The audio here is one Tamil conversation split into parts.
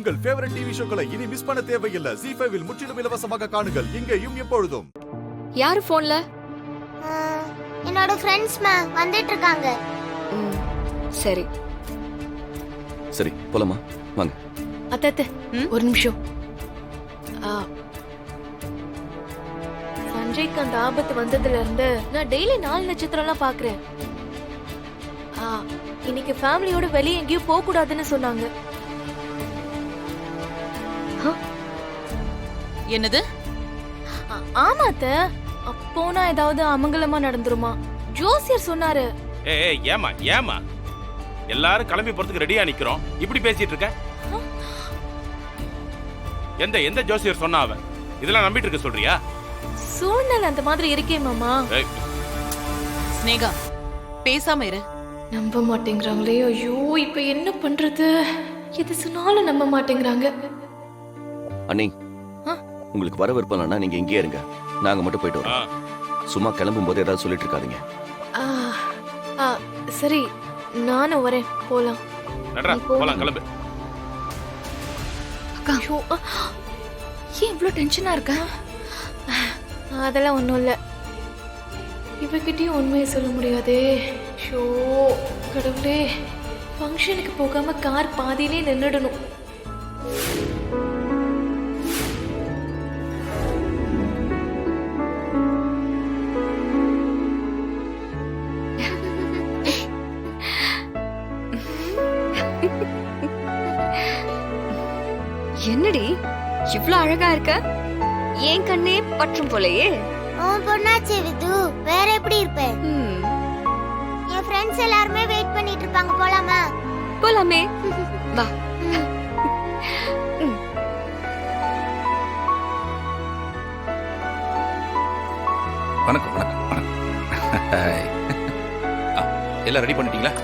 உங்கள் ஃபேவரட் டிவி ஷோக்களை இனி மிஸ் பண்ண தேவையில்லை. ஜி5 இல் முற்றிலும் இலவசமாக காணுங்கள். இங்கேயும் எப்பொழுதும். யாரு போன்ல? என்னோட ஃப்ரெண்ட்ஸ் வந்துட்டு இருக்காங்க. சரி சரி போலாமா? வாங்க. அத்தை ஒரு நிமிஷம். சஞ்சய்க்கு அந்த ஆபத்து வந்ததுல இருந்து நான் டெய்லி 4 நட்சத்திரம்லாம் பாக்குறேன். இன்னைக்கு ஃபேமிலியோட வெளியே எங்கேயும் போக கூடாதுன்னு சொன்னாங்க. என்னது? ஆமா அத்தை, போனா ஏதாவது அமங்கலமா நடந்துருமா? ஜோசியர் சொன்னாரு. ஏய் ஏமா ஏமா எல்லாரும் கிளம்பி போறதுக்கு ரெடியா நிக்கிறோம், இப்படி பேசிட்டு இருக்க? எந்த எந்த ஜோசியர் சொன்னா? அவன் இதெல்லாம் நம்பிட்டு இருக்க சொல்றியா? சூழ்நிலை அந்த மாதிரி இருக்கே மாமா. ஸ்னேகா பேசாம இரு. நம்ப மாட்டேங்கிறாங்களே. ஐயோ இப்ப என்ன பண்றது? எது சொன்னாலும் நம்ப மாட்டேங்கிறாங்க. அண்ணி, உங்களுக்கு வர விருப்பம்னா நீங்க இங்கே இருங்க, நாங்க மட்டும் போயிட்டு வரோம். சும்மா கிளம்பும் போது ஏதாவது சொல்லிட்டு இருக்காதீங்க. சரி நானும் வரேன், போலாம். போலாம், கிளம்பு. அக்கா ஏன் இவ்வளவு டென்ஷனா இருக்க? அதெல்லாம் ஒண்ணும் இல்ல. இவகிட்டயும் உண்மையை சொல்ல முடியாதே. ஷோ கடவுளே, ஃபங்க்ஷனுக்கு போகாம கார் பாதியிலே நின்னுடணும். என்னடி இவ்ளோ அழகா இருக்க? ஏன் கண்ணே பற்றும் போலயே. உன் பொண்ணாச்சே விது, வேற எப்படி இருப்பேன்? என் ஃப்ரெண்ட்ஸ் எல்லாருமே வெயிட் பண்ணிட்டு இருப்பாங்க. போலாமா? போலாமே, வா. வணக்கம் வணக்கம் வணக்கம். எல்லாம் ரெடி பண்ணிட்டீங்களா?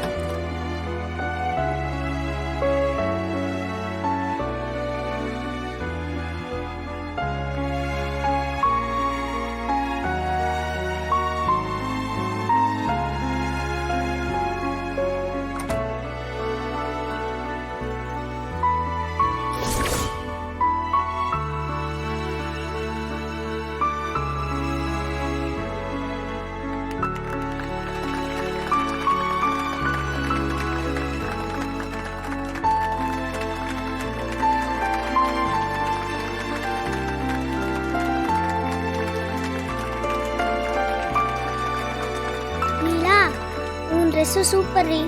ட்ரெஸ்ஸும் சூப்பர் ரீ.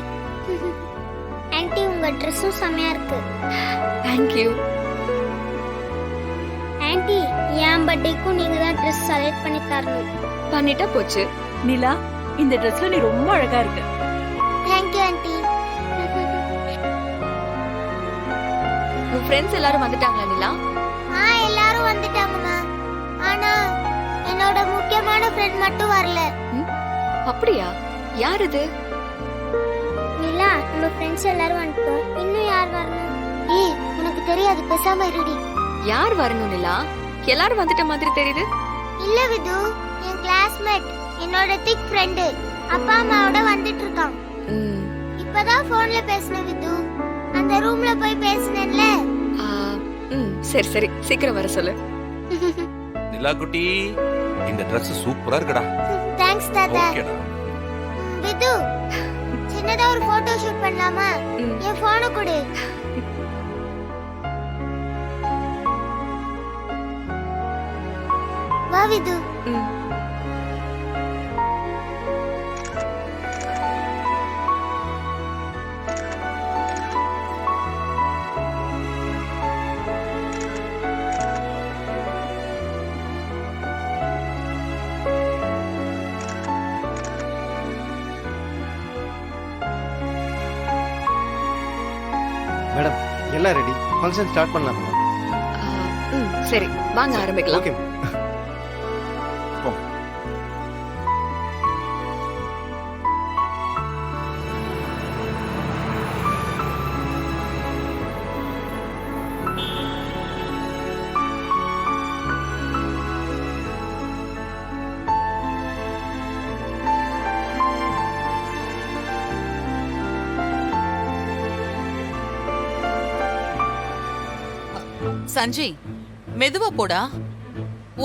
ஆன்ட்டி உங்க ட்ரெஸ்ஸும் செமையா இருக்கு. Thank you aunty. என் பர்த்டேக்கும் நீங்க தான் ட்ரெஸ் செலக்ட் பண்ணி தரணும். பண்ணிட்டா போச்சு. நிலா, இந்த ட்ரெஸ்ல நீ ரொம்ப அழகா இருக்க. Thank you anti. உன் ஃப்ரெண்ட்ஸ் எல்லாரும் வந்துட்டாங்களா நிலா? எல்லாரும் வந்துட்டாங்கம்மா. ஆனா என்னோட முக்கியமான ஃப்ரெண்ட் மட்டும் வரல. அப்படியா? யார் இது? நிலா, நம்ம ஃப்ரெண்ட்ஸ் எல்லாரும் வந்துட்டோம். இன்னும் யார் வரணும்? ஏய், உனக்கு தெரியாது, பேசாம இருடி. யார் வரணும் நிலா? எல்லாரும் வந்துட்ட மாதிரி தெரியுது. இல்ல விது, என் கிளாஸ்மேட், என்னோட திக் ஃப்ரெண்ட் அப்பா அம்மாவோட வந்துட்டு இருக்கான். இப்பதான் போன்ல பேசின விது. அந்த ரூம்ல போய் பேசினேன்ல. சரி சரி, சீக்கிரம் வர சொல்லு. நிலா குட்டி, இந்த Dress சூப்பரா இருக்குடா. தேங்க்ஸ் தாத்தா. ஓகேடா. விது, சின்னதா ஒரு போட்டோ ஷூட் பண்ணலாமா? என் போனை கொடு. வா விது. மேடம், எல்லாம் ரெடி. ஃபங்க்ஷன் ஸ்டார்ட் பண்ணலாம் மேடம். சரி வாங்க ஆரம்பிக்கலாம். ஓகே. சஞ்சய் மெதுவா போடா.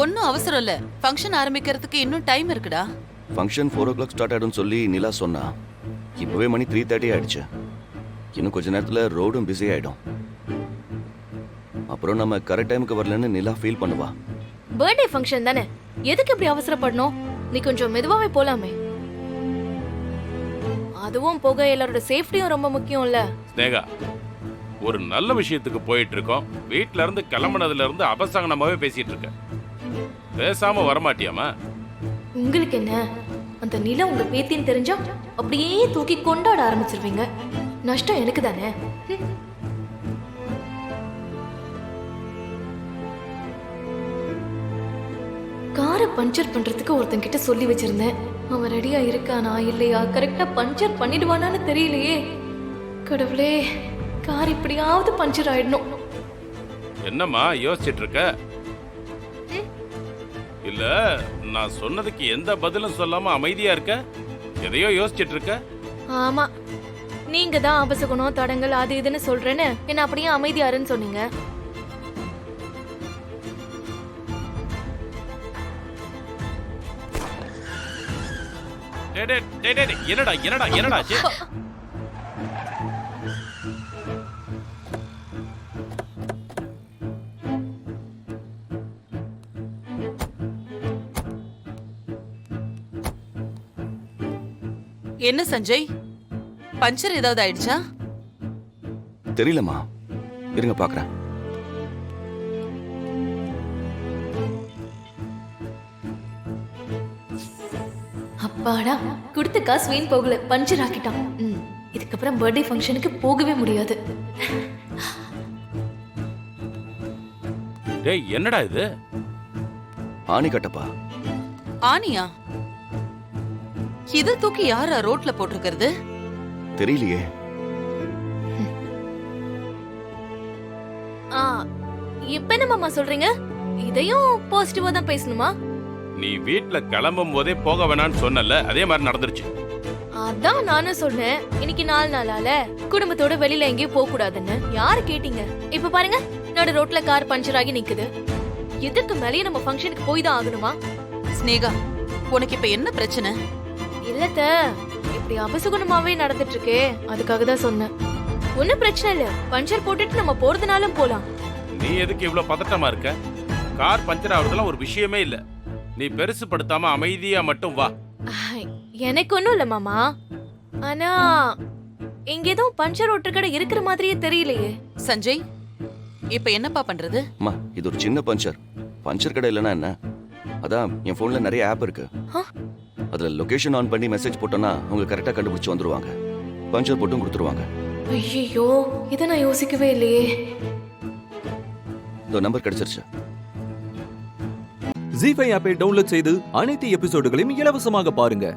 ஒன்னும் அவசரம் இல்ல. ஃபங்க்ஷன் ஆரம்பிக்கிறதுக்கு இன்னும் டைம் இருக்குடா. ஃபங்க்ஷன் 4 o'clock ஸ்டார்ட் ஆயிடும்னு சொல்லி நிலா சொன்னா. இப்பவே மணி 3:30 ஆயிடுச்சு. இன்னும் கொஞ்ச நேரத்துல ரோடும் பிஸி ஆயிடும். அப்புறம் நம்ம கரெக்ட் டைமுக்கு வரலன்னு நிலா ஃபீல் பண்ணுவா. பர்த்டே ஃபங்க்ஷன் தானே, எதுக்கு இப்படி அவசரப்படணும்? நீ கொஞ்சம் மெதுவாவே போலாமே. அதுவும் போக எல்லாரோட சேஃப்டியும் ரொம்ப முக்கியம் இல்ல. ஸ்னேகா, ஒரு நல்ல விஷயத்துக்கு போயிட்டு இருக்கோம். வீட்ல இருந்து கிளம்புனதுல இருந்து அபசகனமாவே பேசிட்டு இருக்க. பேசாம வரமாட்டியாமா? உங்களுக்கு என்ன, அந்த நிலா உங்க பேத்தின்னு தெரிஞ்சா அப்படியே தூக்கி கொண்டாட ஆரம்பிச்சிருவீங்க. நஷ்டம் எனக்கு தானே. காரை பஞ்சர் பண்றதுக்கு ஒருத்தங்கிட்ட சொல்லி வச்சிருந்தேன். அவன் ரெடியா இருக்கானா இல்லையா, கரெக்டா பஞ்சர் பண்ணிடுவானான்னு தெரியலையே. கடவுளே, கார் இப்படியாவது பஞ்சர் ஆயிடணும். என்னம்மா யோசிச்சிட்டு இருக்க? இல்ல, நான் சொன்னதுக்கு எந்த பதிலும் சொல்லாம அமைதியா இருக்க. எதையோ யோசிச்சிட்டு இருக்க. ஆமா, நீங்க தான் அபசகுணம் தடங்கள் அது இதுன்னு சொல்றேன்னு என்ன அப்படியே அமைதியாருன்னு சொன்னீங்க. என்னடா என்னடா என்னடா ஆச்சு? என்ன சஞ்சய், பஞ்சர் ஏதாவது ஆயிடுச்சா? தெரியலம்மா, இருங்க பாக்குறேன். அப்பாடா, கொடுத்த காசு வீண் போகல, பஞ்சர் ஆக்கிட்டான். இதுக்கப்புறம் பர்த்டே ஃபங்க்ஷனுக்கு போகவே முடியாது. டேய், என்னடா இது? ஆணி கட்டப்பா. ஆனியா? இத தூக்கி யாரா ரோட்ல போட்டிருக்கிறது? தெரியலையே. இப்ப என்ன மாமா சொல்றீங்க? இதையும் பாசிட்டிவா தான் பேசணுமா? நீ வீட்ல கிளம்பும் போதே போக வேணாம்னு சொன்னல, அதே மாதிரி நடந்துருச்சு. அதான் நானும் சொன்னேன், இன்னைக்கு 4 நாளால குடும்பத்தோட வெளியில எங்கேயும் போக கூடாதுன்னு. யாரு கேட்டீங்க? இப்ப பாருங்க, நடு ரோட்ல கார் பஞ்சர் ஆகி நிக்குது. இதுக்கு மேலேயே நம்ம ஃபங்க்ஷனுக்கு போய் தான் ஆகணுமா? ஸ்னேகா, உனக்கு இப்ப என்ன பிரச்சனை? இல்லத்த, இப்படி அபசகுணமாவே நடந்துட்டு இருக்கே, அதுக்காக தான் சொன்னேன். ஒன்னும் பிரச்சனை இல்ல, பஞ்சர் போட்டுட்டு நம்ம போறதுனாலும் போலாம். நீ எதுக்கு இவ்ளோ பதட்டமா இருக்க? கார் பஞ்சர் ஆகுறதுலாம் ஒரு விஷயமே இல்ல. நீ பெருசு படுத்தாம அமைதியா மட்டும் வா. எனக்கு ஒண்ணும் இல்ல மாமா. ஆனா இங்க ஏதோ பஞ்சர் ஓட்டுற கடை இருக்கிற மாதிரியே தெரியலையே. சஞ்சய், இப்ப என்னப்பா பண்றது? அம்மா, இது ஒரு சின்ன பஞ்சர். பஞ்சர் கடை இல்லைன்னா என்ன? அதான் என் போன்ல நிறைய ஆப் இருக்கு. அதுல லொகேஷன் ஆன் பண்ணி மெசேஜ் போட்டோம்னா அவங்க கரெக்டா கண்டுபிடிச்சு வந்துருவாங்க. பஞ்சர் போட்டும் கொடுத்துருவாங்க. ஐயோ, இத நான் யோசிக்கவே இல்லையே. இந்த நம்பர் கிடைச்சிருச்சு. ஜீ5 ஆப்பை டவுன்லோட் செய்து அனைத்து எபிசோடுகளையும் இலவசமாக பாருங்க.